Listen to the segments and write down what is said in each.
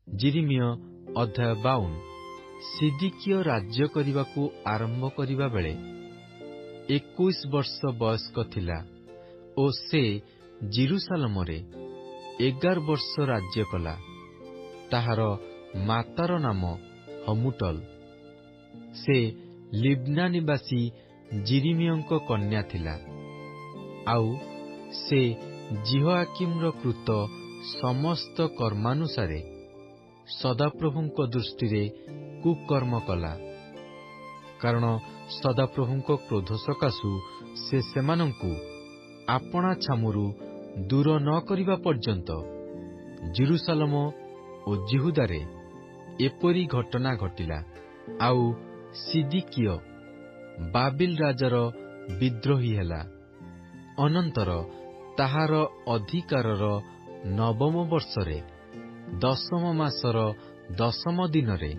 ଯିରିମିୟ ଅଧ୍ୟାୟ 52। ସିଦିକିୟ ରାଜ୍ୟ କରିବାକୁ ଆରମ୍ଭ କରିବା ବେଳେ 21 ବର୍ଷ ବୟସ୍କ ଥିଲା ଓ ସେ ଜିରୁସାଲମରେ 11 ବର୍ଷ ରାଜ୍ୟ କଲା। ତାହାର ମାତାର ନାମ ହମୁଟଲ। ସେ ଲିବ୍ନା ନିବାସୀ ଯିରିମିୟଙ୍କ କନ୍ୟା ଥିଲା। ଆଉ ସେ ଜିହୋଆକିମର କୃତ ସମସ୍ତ କର୍ମାନୁସାରେ ସଦାପ୍ରଭୁଙ୍କ ଦୃଷ୍ଟିରେ କୁକର୍ମ କଲା। କାରଣ ସଦାପ୍ରଭୁଙ୍କ କ୍ରୋଧ ସକାଶୁ ସେ ସେମାନଙ୍କୁ ଆପଣା ଛାମୁରୁ ଦୂର ନ କରିବା ପର୍ଯ୍ୟନ୍ତ ଜିରୁସାଲମ ଓ ଜିହୁଦାରେ ଏପରି ଘଟଣା ଘଟିଲା। ଆଉ ସିଦିକିୟ ବାବିଲ ରାଜାର ବିଦ୍ରୋହୀ ହେଲା। ଅନନ୍ତର ତାହାର ଅଧିକାରର 9ମ ବର୍ଷରେ 10ମ ମାସର 10ମ ଦିନରେ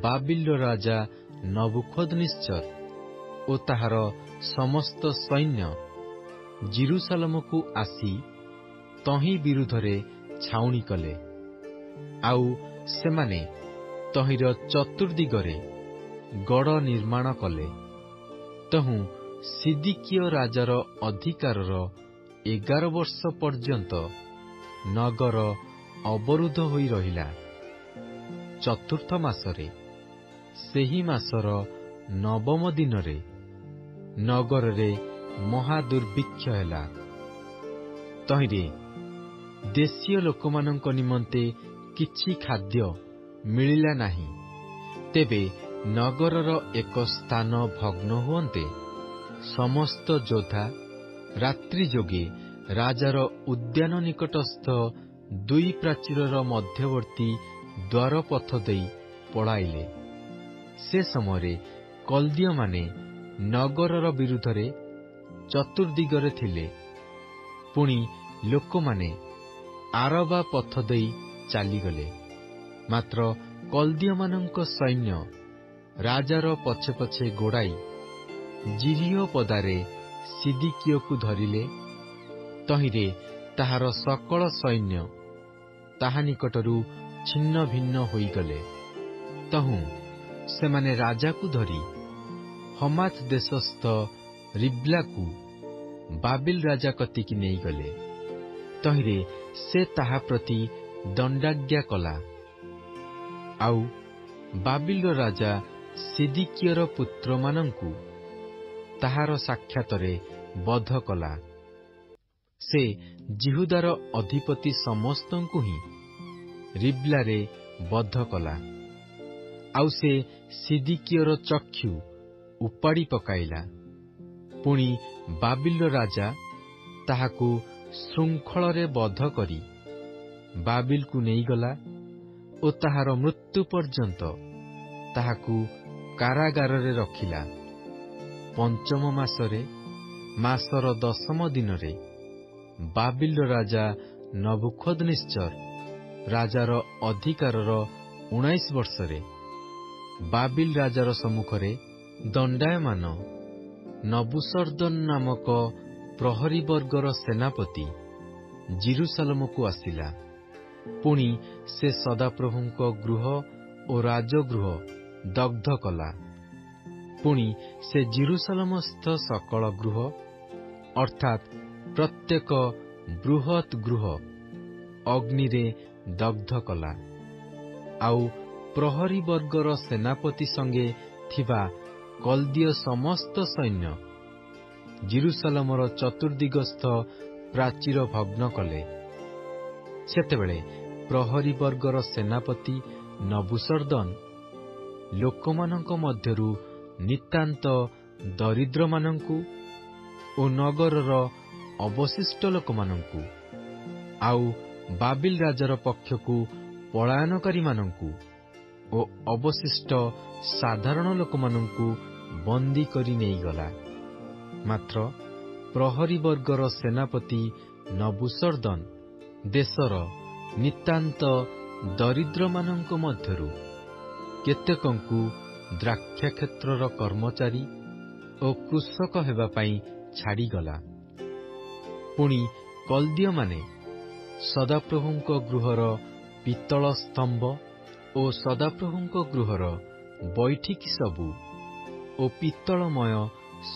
ବାବିଲର ରାଜା ନବୁଖଦ୍ନେଚ୍ଚର ଓ ତାହାର ସମସ୍ତ ସୈନ୍ୟ ଜିରୁସାଲମକୁ ଆସି ତହିଁ ବିରୁଦ୍ଧରେ ଛାଉଣି କଲେ। ଆଉ ସେମାନେ ତହିଁର ଚତୁର୍ଦିଗରେ ଗଡ଼ ନିର୍ମାଣ କଲେ। ତହୁଁ ସିଦିକିୟ ରାଜାର ଅଧିକାରର 11 ବର୍ଷ ପର୍ଯ୍ୟନ୍ତ ନଗର ଅବରୁଦ୍ଧ ହୋଇ ରହିଲା। ଚତୁର୍ଥ ମାସରେ ସେହି ମାସର 9ମ ଦିନରେ ନଗରରେ ମହାଦୁର୍ଭିକ୍ଷ ହେଲା। ତହିଁରେ ଦେଶୀୟ ଲୋକମାନଙ୍କ ନିମନ୍ତେ କିଛି ଖାଦ୍ୟ ମିଳିଲା ନାହିଁ। ତେବେ ନଗରର ଏକ ସ୍ଥାନ ଭଗ୍ନ ହୁଅନ୍ତେ ସମସ୍ତ ଯୋଦ୍ଧା ରାତ୍ରି ଯୋଗେ ରାଜାର ଉଦ୍ୟାନ ନିକଟସ୍ଥ 2 ପ୍ରାଚୀରର ମଧ୍ୟବର୍ତ୍ତୀ ଦ୍ୱାରପଥ ଦେଇ ପଳାଇଲେ। ସେ ସମୟରେ କଲ୍ଦୀୟମାନେ ନଗରର ବିରୁଦ୍ଧରେ ଚତୁର୍ଦିଗରେ ଥିଲେ। ପୁଣି ଲୋକମାନେ ଆରବା ପଥ ଦେଇ ଚାଲିଗଲେ। ମାତ୍ର କଲ୍ଦୀୟମାନଙ୍କ ସୈନ୍ୟ ରାଜାର ପଛେ ପଛେ ଗୋଡ଼ାଇ ଜିରିହ ପଦାରେ ସିଦିକିୟକୁ ଧରିଲେ। ତହିଁରେ ତାହାର ସକଳ ସୈନ୍ୟ ତାହା ନିକଟରୁ ଛିନ୍ନ ଭିନ୍ନ ହୋଇଗଲେ। ତହୁଁ ସେମାନେ ରାଜାକୁ ଧରି ହମାଥ ଦେଶସ୍ଥ ରିବ୍ଲାକୁ ବାବିଲ ରାଜା କତିକି ନେଇଗଲେ। ତହିଁରେ ସେ ତାହା ପ୍ରତି ଦଣ୍ଡାଜ୍ଞା କଲା। ଆଉ ବାବିଲର ରାଜା ସିଦିକିୟର ପୁତ୍ରମାନଙ୍କୁ ତାହାର ସାକ୍ଷାତରେ ବଧ କଲା। ସେ ଜିହୁଦାର ଅଧିପତି ସମସ୍ତଙ୍କୁ ହିଁ ରିବ୍ଲାରେ ବଧ କଲା। ଆଉ ସେ ସିଦିକିୟର ଚକ୍ଷୁ ଉପାଡ଼ି ପକାଇଲା। ପୁଣି ବାବିଲର ରାଜା ତାହାକୁ ଶୃଙ୍ଖଳରେ ବଧ କରି ବାବିଲକୁ ନେଇଗଲା ଓ ତାହାର ମୃତ୍ୟୁ ପର୍ଯ୍ୟନ୍ତ ତାହାକୁ କାରାଗାରରେ ରଖିଲା। 5ମ ମାସରେ ମାସର 10ମ ଦିନରେ ବାବିଲର ରାଜା ନବୁଖଦ୍ନେଚ୍ଚର ରାଜାର ଅଧିକାରର 19 ବର୍ଷରେ ବାବିଲ ରାଜାର ସମ୍ମୁଖରେ ଦଣ୍ଡାୟମାନ ନବୁସର୍ଦନ ନାମକ ପ୍ରହରୀ ବର୍ଗର ସେନାପତି ଜିରୁସାଲମକୁ ଆସିଲା। ପୁଣି ସେ ସଦାପ୍ରଭୁଙ୍କ ଗୃହ ଓ ରାଜଗୃହ ଦଗ୍ଧ କଲା। ପୁଣି ସେ ଜିରୁସାଲମସ୍ଥ ସକଳ ଗୃହ ଅର୍ଥାତ୍ ପ୍ରତ୍ୟେକ ବୃହତ୍ ଗୃହ ଅଗ୍ନିରେ ଦଗ୍ଧ କଲା। ଆଉ ପ୍ରହରୀ ବର୍ଗର ସେନାପତି ସଙ୍ଗେ ଥିବା କଲ୍ଦୀୟ ସମସ୍ତ ସୈନ୍ୟ ଜିରୁସାଲମର ଚତୁର୍ଦିଗସ୍ଥ ପ୍ରାଚୀର ଭଗ୍ନ କଲେ। ସେତେବେଳେ ପ୍ରହରୀ ବର୍ଗର ସେନାପତି ନବୁସର୍ଦନ ଲୋକମାନଙ୍କ ମଧ୍ୟରୁ ନିତାନ୍ତ ଦରିଦ୍ରମାନଙ୍କୁ ଓ ନଗରର ଅବଶିଷ୍ଟ ଲୋକମାନଙ୍କୁ ଆଉ ବାବିଲ ରାଜାର ପକ୍ଷକୁ ପଳାୟନକାରୀମାନଙ୍କୁ ଓ ଅବଶିଷ୍ଟ ସାଧାରଣ ଲୋକମାନଙ୍କୁ ବନ୍ଦୀ କରି ନେଇଗଲା। ମାତ୍ର ପ୍ରହରୀ ବର୍ଗର ସେନାପତି ନବୁସର୍ଦନ ଦେଶର ନିତାନ୍ତ ଦରିଦ୍ରମାନଙ୍କ ମଧ୍ୟରୁ କେତେକଙ୍କୁ ଦ୍ରାକ୍ଷାକ୍ଷେତ୍ରର କର୍ମଚାରୀ ଓ କୃଷକ ହେବା ପାଇଁ ଛାଡ଼ିଗଲା। ପୁଣି କଲ୍ଦୀୟମାନେ ସଦାପ୍ରଭୁଙ୍କ ଗୃହର ପିତ୍ତଳ ସ୍ତମ୍ଭ ଓ ସଦାପ୍ରଭୁଙ୍କ ଗୃହର ବୈଠିକି ସବୁ ଓ ପିତ୍ତଳମୟ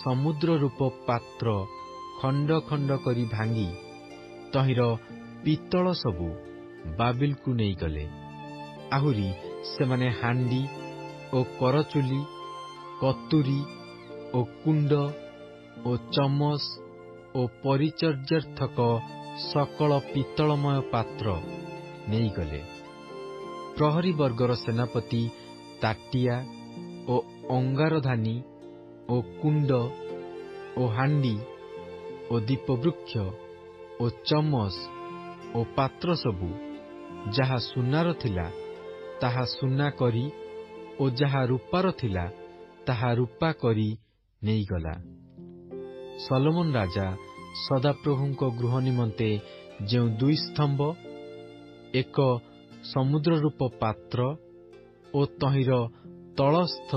ସମୁଦ୍ର ରୂପ ପାତ୍ର ଖଣ୍ଡ ଖଣ୍ଡ କରି ଭାଙ୍ଗି ତହିଁର ପିତ୍ତଳ ସବୁ ବାବିଲକୁ ନେଇଗଲେ। ଆହୁରି ସେମାନେ ହାଣ୍ଡି ଓ କରଚୁଲି, କତୁରୀ ଓ କୁଣ୍ଡ ଓ ଚମଚ ଓ ପରିଚର୍ଯ୍ୟାର୍ଥକ ସକଳ ପିତ୍ତଳମୟ ପାତ୍ର ନେଇଗଲେ। ପ୍ରହରୀ ବର୍ଗର ସେନାପତି ତାଟିଆ ଓ ଅଙ୍ଗାରଧାନୀ ଓ କୁଣ୍ଡ ଓ ହାଣ୍ଡି ଓ ଦୀପବୃକ୍ଷ ଓ ଚମଚ ଓ ପାତ୍ର ସବୁ ଯାହା ସୁନାର ଥିଲା ତାହା ସୁନା କରି ଓ ଯାହା ରୂପାର ଥିଲା ତାହା ରୂପା କରି ନେଇଗଲା। ସଲୋମନ ରାଜା ସଦାପ୍ରଭୁଙ୍କ ଗୃହ ନିମନ୍ତେ ଯେଉଁ 2 ସ୍ତମ୍ଭ, ଏକ ସମୁଦ୍ରରୂପ ପାତ୍ର ଓ ତହିଁର ତଳସ୍ଥ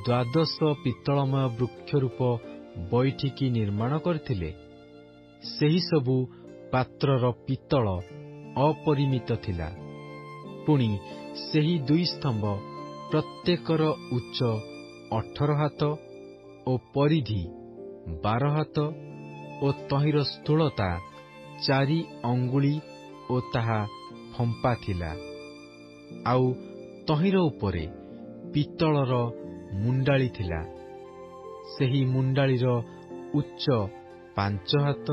12 ପିତ୍ତଳମୟ ବୃକ୍ଷରୂପ ବୈଠିକି ନିର୍ମାଣ କରିଥିଲେ, ସେହି ସବୁ ପାତ୍ରର ପିତ୍ତଳ ଅପରିମିତ ଥିଲା। ପୁଣି ସେହି 2 ସ୍ତମ୍ଭ ପ୍ରତ୍ୟେକର ଉଚ୍ଚ 18 ହାତ ଓ ପରିଧି 12 ହାତ ଓ ତହିଁର ସ୍ଥୂଳତା 4 ଅଙ୍ଗୁଳି ଓ ତାହା ଫମ୍ପା ଥିଲା। ଆଉ ତହିଁର ଉପରେ ପିତ୍ତଳର ମୁଣ୍ଡାଳି ଥିଲା। ସେହି ମୁଣ୍ଡାଳିର ଉଚ୍ଚ 5 ହାତ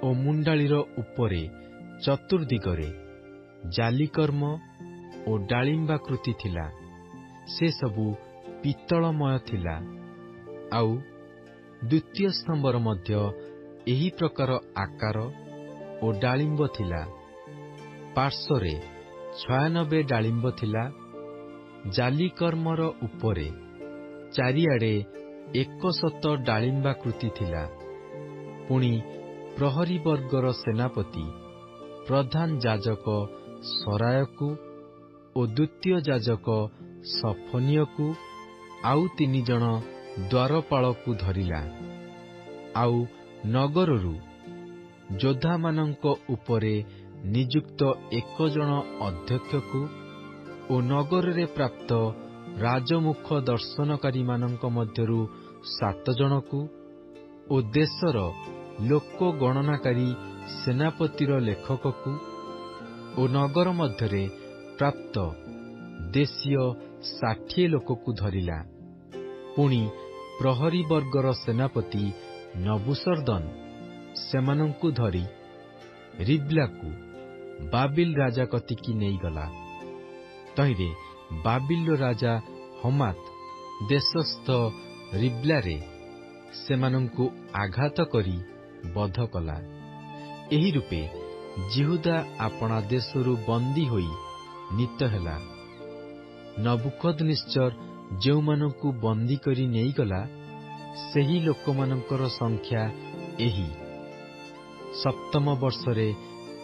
ଓ ମୁଣ୍ଡାଳିର ଉପରେ ଚତୁର୍ଦିଗରେ ଜାଲିକର୍ମ ଓ ଡାଳିମ୍ବାକୃତି ଥିଲା। ସେ ସବୁ ପିତ୍ତଳମୟ ଥିଲା। ଆଉ ଦ୍ୱିତୀୟ ସ୍ତମ୍ଭର ମଧ୍ୟ ଏହି ପ୍ରକାର ଆକାର ଓ ଡାଳିମ୍ବ ଥିଲା। ପାର୍ଶ୍ୱରେ 96 ଡାଳିମ୍ବ ଥିଲା। ଜାଲିକର୍ମର ଉପରେ ଚାରିଆଡ଼େ 100 ଡାଳିମ୍ବାକୃତି ଥିଲା। ପୁଣି ପ୍ରହରୀ ବର୍ଗର ସେନାପତି ପ୍ରଧାନ ଯାଜକ ସରାୟକୁ ଓ ଦ୍ୱିତୀୟ ଯାଜକ ସଫନିୟକୁ ଆଉ 3 ଜଣ ଦ୍ୱାରପାଳକୁ ଧରିଲା। ଆଉ ନଗରରୁ ଯୋଦ୍ଧାମାନଙ୍କ ଉପରେ ନିଯୁକ୍ତ 1 ଜଣ ଅଧ୍ୟକ୍ଷକୁ ଓ ନଗରରେ ପ୍ରାପ୍ତ ରାଜମୁଖ ଦର୍ଶନକାରୀମାନଙ୍କ ମଧ୍ୟରୁ 7 ଜଣକୁ ଓ ଦେଶର ଲୋକ ଗଣନାକାରୀ ସେନାପତିର ଲେଖକକୁ ଓ ନଗର ମଧ୍ୟରେ ପ୍ରାପ୍ତ ଦେଶୀୟ 60 ଲୋକକୁ ଧରିଲା। ପୁଣି ପ୍ରହରୀ ବର୍ଗର ସେନାପତି ନବୁସର୍ଦ୍ଦନ ସେମାନଙ୍କୁ ଧରି ରିବ୍ଲାକୁ ବାବିଲ ରାଜା କତିକି ନେଇଗଲା। ତହିଁରେ ବାବିଲର ରାଜା ହମାତ ଦେଶସ୍ଥ ରିବ୍ଲାରେ ସେମାନଙ୍କୁ ଆଘାତ କରି ବଧ କଲା। ଏହି ରୂପେ ଜିହୁଦା ଆପଣା ଦେଶରୁ ବନ୍ଦୀ ହୋଇ ନୀତ ହେଲା। ନବୁକଦନେସ୍ଚର ଯେଉଁମାନଙ୍କୁ ବନ୍ଦୀ କରି ନେଇଗଲା, ସେହି ଲୋକମାନଙ୍କର ସଂଖ୍ୟା ଏହି: 7ମ ବର୍ଷରେ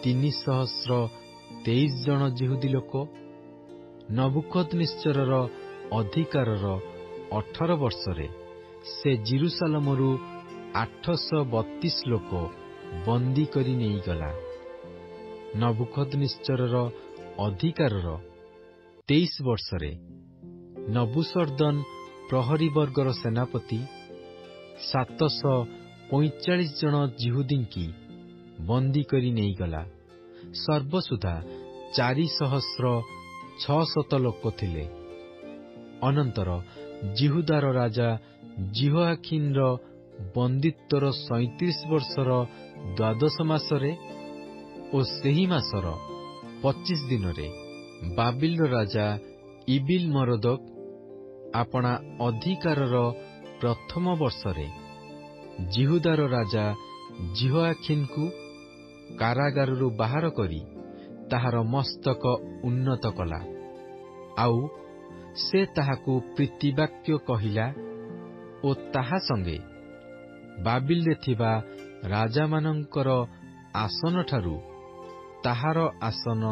323 ଜଣ ଯିହୁଦୀ ଲୋକ, ନବୁକଦନେସ୍ଚରର ଅଧିକାରର 18 ବର୍ଷରେ ସେ ଜିରୁସାଲମରୁ 832 ଲୋକ ବନ୍ଦୀ କରି ନେଇଗଲା। ନବୁକଦନେସ୍ଚରର ଅଧିକାରର 23 ବର୍ଷରେ ନବୁସର୍ଦ୍ଦନ ପ୍ରହରୀ ବର୍ଗର ସେନାପତି 745 ଜଣ ଯିହୁଦୀଙ୍କି ବନ୍ଦୀ କରି ନେଇଗଲା। ସର୍ବସୁଦ୍ଧା 4600 ଲୋକ ଥିଲେ। ଅନନ୍ତର ଜିହୁଦାର ରାଜା ଜିହୋଆଖିନର ବନ୍ଦୀତ୍ୱର 37 ବର୍ଷର 12 ମାସରେ ଓ ସେହି ମାସର 25 ଦିନରେ ବାବିଲର ରାଜା ଇବିଲ ମରୋଦକ ଆପଣା ଅଧିକାରର 1ମ ବର୍ଷରେ ଜିହୁଦାର ରାଜା ଜିହୋଆଖିନକୁ କାରାଗାରରୁ ବାହାର କରି ତାହାର ମସ୍ତକ ଉନ୍ନତ କଲା। ଆଉ ସେ ତାହାକୁ ପ୍ରୀତିବାକ୍ୟ କହିଲା ଓ ତାହା ସଙ୍ଗେ ବାବିଲରେ ଥିବା ରାଜାମାନଙ୍କର ଆସନଠାରୁ ତାହାର ଆସନ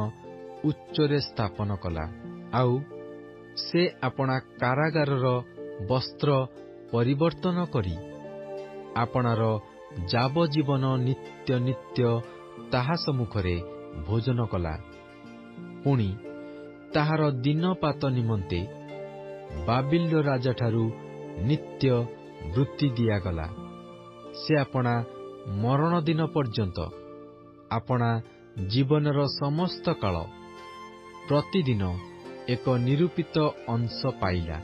ଉଚ୍ଚରେ ସ୍ଥାପନ କଲା। ଆଉ ସେ ଆପଣା କାରାଗାରର ବସ୍ତ୍ର ପରିବର୍ତ୍ତନ କରି ଆପଣାର ଯାବଜୀବନ ନିତ୍ୟ ନିତ୍ୟ ତାହା ସମ୍ମୁଖରେ ଭୋଜନ କଲା। ପୁଣି ତାହାର ଦିନପାତ ନିମନ୍ତେ ବାବିଲର ରାଜାଠାରୁ ନିତ୍ୟ ବୃତ୍ତି ଦିଆଗଲା। ସେ ଆପଣା ମରଣ ଦିନ ପର୍ଯ୍ୟନ୍ତ ଆପଣା ଜୀବନର ସମସ୍ତ କାଳ ପ୍ରତିଦିନ ଏକ ନିରୂପିତ ଅଂଶ ପାଇଲା।